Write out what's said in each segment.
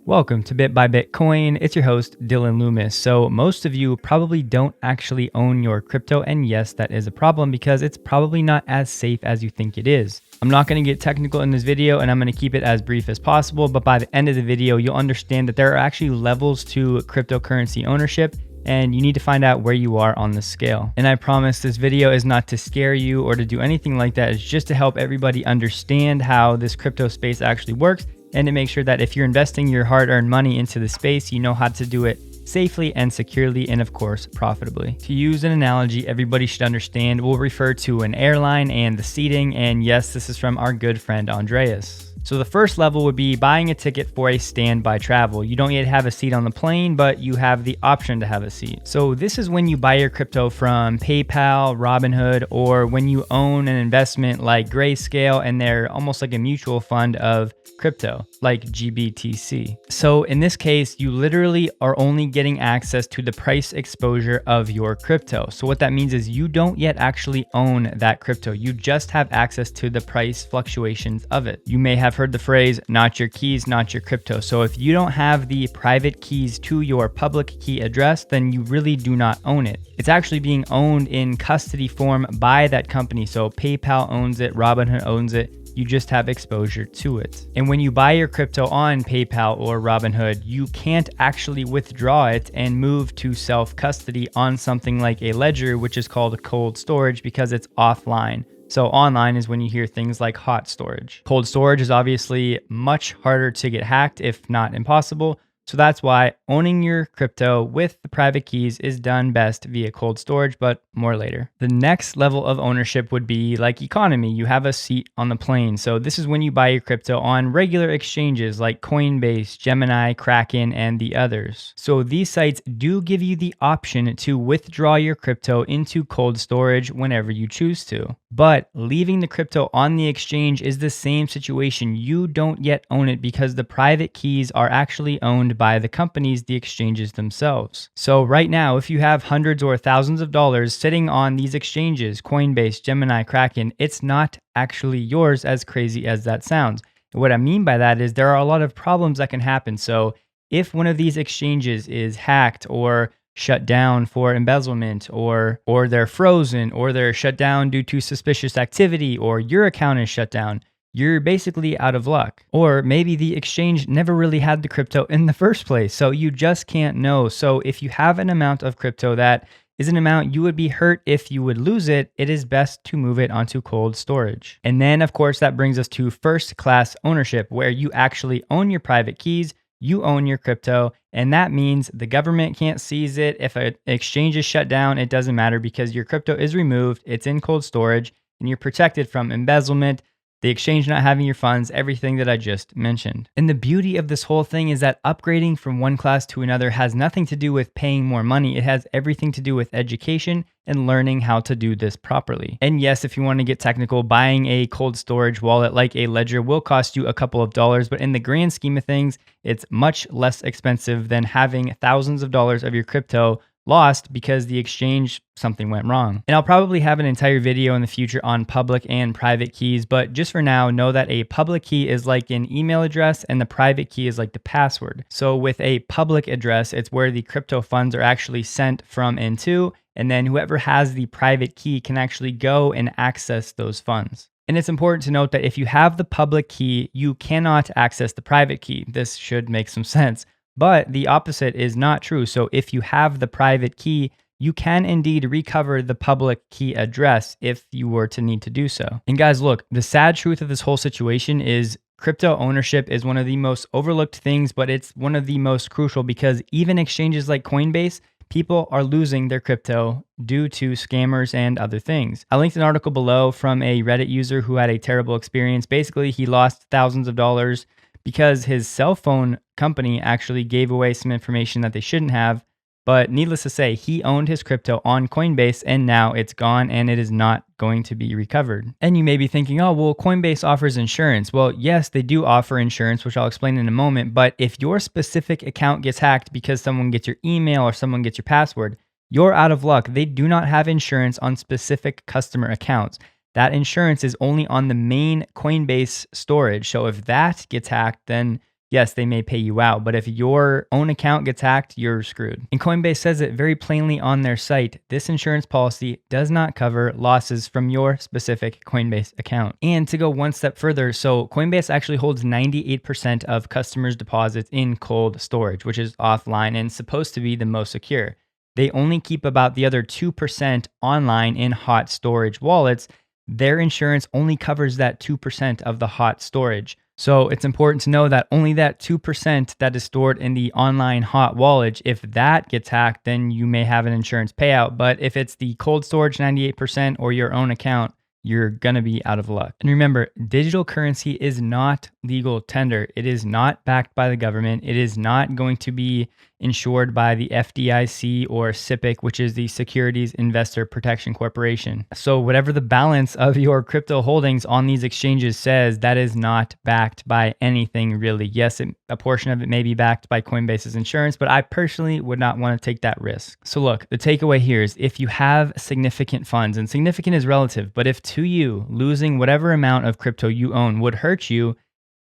Welcome to Bit by Bitcoin. It's your host, Dylan Loomis. So, most of you probably don't actually own your crypto, and yes, that is a problem because it's probably not as safe as you think it is. I'm not going to get technical in this video and I'm going to keep it as brief as possible, but by the end of the video, you'll understand that there are actually levels to cryptocurrency ownership and you need to find out where you are on the scale. And I promise this video is not to scare you or to do anything like that. It's just to help everybody understand how this crypto space actually works and to make sure that if you're investing your hard-earned money into the space, you know how to do it safely and securely, and of course, profitably. To use an analogy everybody should understand, we'll refer to an airline and the seating, and yes, this is from our good friend Andreas. So the first level would be buying a ticket for a standby travel. You don't yet have a seat on the plane, but you have the option to have a seat. So this is when you buy your crypto from PayPal, Robinhood, or when you own an investment like Grayscale and they're almost like a mutual fund of crypto, like GBTC. So in this case, you literally are only getting access to the price exposure of your crypto. So what that means is you don't yet actually own that crypto. You just have access to the price fluctuations of it. You may have heard the phrase, not your keys, not your crypto. So if you don't have the private keys to your public key address, then you really do not own it. It's actually being owned in custody form by that company. So PayPal owns it, Robinhood owns it. You just have exposure to it. And when you buy your crypto on PayPal or Robinhood, you can't actually withdraw it and move to self-custody on something like a ledger, which is called cold storage because it's offline. So online is when you hear things like hot storage. Cold storage is obviously much harder to get hacked, if not impossible. So that's why owning your crypto with the private keys is done best via cold storage, but more later. The next level of ownership would be like economy. You have a seat on the plane. So this is when you buy your crypto on regular exchanges like Coinbase, Gemini, Kraken, and the others. So these sites do give you the option to withdraw your crypto into cold storage whenever you choose to. But leaving the crypto on the exchange is the same situation. You don't yet own it because the private keys are actually owned by the companies, the exchanges themselves. So right now, if you have hundreds or thousands of dollars sitting on these exchanges, Coinbase, Gemini, Kraken, it's not actually yours, as crazy as that sounds. And what I mean by that is there are a lot of problems that can happen. So if one of these exchanges is hacked or shut down for embezzlement, or they're frozen, or they're shut down due to suspicious activity, or your account is shut down, you're basically out of luck. Or maybe the exchange never really had the crypto in the first place, so you just can't know. So if you have an amount of crypto that is an amount you would be hurt if you would lose it, it is best to move it onto cold storage. And then, of course, that brings us to first class ownership, where you actually own your private keys, you own your crypto, and that means the government can't seize it. If an exchange is shut down, it doesn't matter because your crypto is removed, it's in cold storage, and you're protected from embezzlement, the exchange not having your funds, everything that I just mentioned. And the beauty of this whole thing is that upgrading from one class to another has nothing to do with paying more money. It has everything to do with education and learning how to do this properly. And yes, if you want to get technical, buying a cold storage wallet like a ledger will cost you a couple of dollars, but in the grand scheme of things, it's much less expensive than having thousands of dollars of your crypto lost because the exchange, something went wrong. And I'll probably have an entire video in the future on public and private keys, but just for now, know that a public key is like an email address and the private key is like the password. So with a public address, it's where the crypto funds are actually sent from and to, and then whoever has the private key can actually go and access those funds. And it's important to note that if you have the public key, you cannot access the private key. This should make some sense. But the opposite is not true. So if you have the private key, you can indeed recover the public key address if you were to need to do so. And guys, look, the sad truth of this whole situation is crypto ownership is one of the most overlooked things, but it's one of the most crucial because even exchanges like Coinbase, people are losing their crypto due to scammers and other things. I linked an article below from a Reddit user who had a terrible experience. Basically, he lost thousands of dollars because his cell phone company actually gave away some information that they shouldn't have. But needless to say, he owned his crypto on Coinbase and now it's gone and it is not going to be recovered. And you may be thinking, oh, well, Coinbase offers insurance. Well, yes, they do offer insurance, which I'll explain in a moment. But if your specific account gets hacked because someone gets your email or someone gets your password, you're out of luck. They do not have insurance on specific customer accounts. That insurance is only on the main Coinbase storage. So if that gets hacked, then yes, they may pay you out, but if your own account gets hacked, you're screwed. And Coinbase says it very plainly on their site. This insurance policy does not cover losses from your specific Coinbase account. And to go one step further, so Coinbase actually holds 98% of customers' deposits in cold storage, which is offline and supposed to be the most secure. They only keep about the other 2% online in hot storage wallets. Their insurance only covers that 2% of the hot storage. So it's important to know that only that 2% that is stored in the online hot wallet, if that gets hacked, then you may have an insurance payout. But if it's the cold storage 98% or your own account, you're going to be out of luck. And remember, digital currency is not legal tender. It is not backed by the government. It is not going to be insured by the FDIC or SIPC, which is the Securities Investor Protection Corporation. So whatever the balance of your crypto holdings on these exchanges says, that is not backed by anything really. Yes, a portion of it may be backed by Coinbase's insurance, but I personally would not want to take that risk. So look, the takeaway here is if you have significant funds, and significant is relative, but if to you, losing whatever amount of crypto you own would hurt you,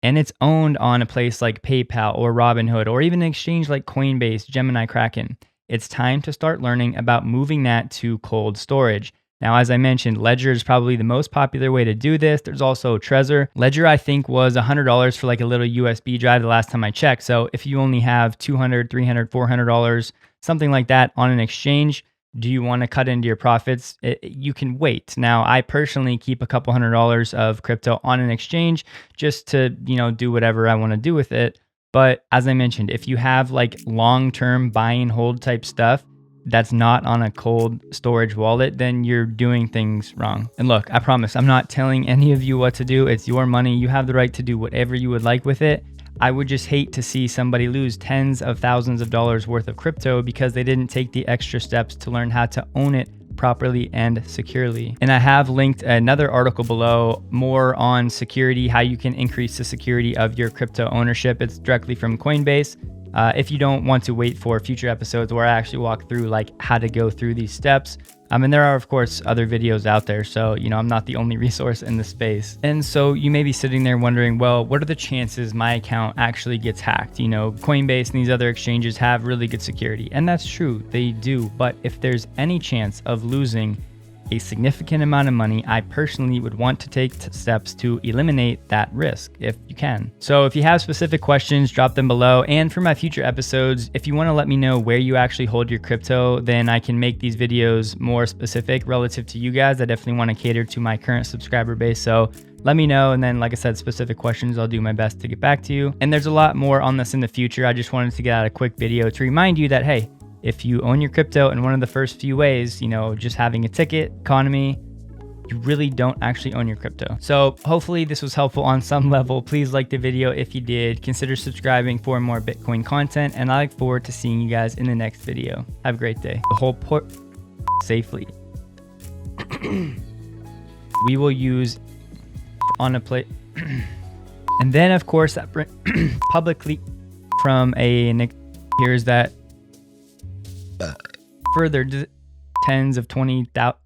and it's owned on a place like PayPal or Robinhood or even an exchange like Coinbase, Gemini, Kraken, it's time to start learning about moving that to cold storage. Now, as I mentioned, Ledger is probably the most popular way to do this. There's also Trezor. Ledger, I think, was $100 for like a little USB drive the last time I checked. So if you only have $200, $300, $400, something like that on an exchange, do you want to cut into your profits? You can wait. Now, I personally keep a couple $100 of crypto on an exchange just to, do whatever I want to do with it. But as I mentioned, if you have like long-term buy and hold type stuff that's not on a cold storage wallet, then you're doing things wrong. And look, I promise I'm not telling any of you what to do. It's your money. You have the right to do whatever you would like with it. I would just hate to see somebody lose tens of thousands of dollars worth of crypto because they didn't take the extra steps to learn how to own it properly and securely. And I have linked another article below, more on security, how you can increase the security of your crypto ownership. It's directly from Coinbase. If you don't want to wait for future episodes where I actually walk through like how to go through these steps. And there are, of course, other videos out there. So, I'm not the only resource in the space. And so you may be sitting there wondering, well, what are the chances my account actually gets hacked? Coinbase and these other exchanges have really good security. And that's true, they do. But if there's any chance of losing a significant amount of money, I personally would want to take steps to eliminate that risk if you can. So if you have specific questions, drop them below. And for my future episodes, if you want to let me know where you actually hold your crypto, then I can make these videos more specific relative to you guys. I definitely want to cater to my current subscriber base. So let me know. And then, like I said, specific questions, I'll do my best to get back to you. And there's a lot more on this in the future. I just wanted to get out a quick video to remind you that, hey, if you own your crypto in one of the first few ways, just having a ticket economy, you really don't actually own your crypto. So hopefully this was helpful on some level. Please like the video if you did. Consider subscribing for more Bitcoin content, and I look forward to seeing you guys in the next video. Have a great day. The whole port safely. We will use on a plate. And then, of course, that publicly from a here's that further tens of 20,000